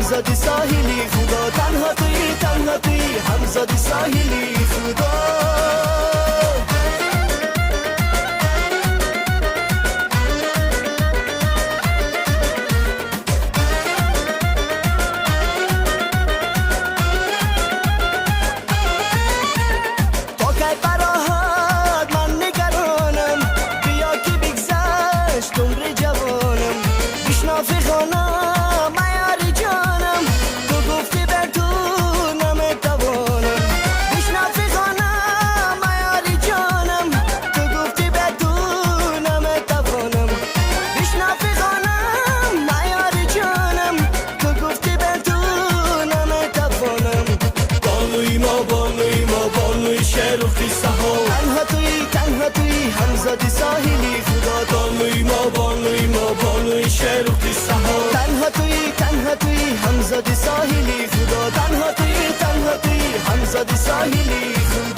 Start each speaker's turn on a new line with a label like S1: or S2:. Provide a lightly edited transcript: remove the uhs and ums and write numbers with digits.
S1: همزاد ساحلی خدا تنها توی همزاد ساحلی خدا عمر جوانم بشنافی خانم معیاری جانم تو گفتی بر تو نمیتوانم بشنافی خانم معیاری جانم تو گفتی بر تو نمیتوانم بشنافی خانم معیاری جانم تو گفتی بر تو نمیتوانم بانوی شهر و قصه ها تنها توی همزاد ساحلی خدا بانوی شهر و قصه ها تنها توی همزاد ساحلی خدا تنها توی همزاد ساحلی خدا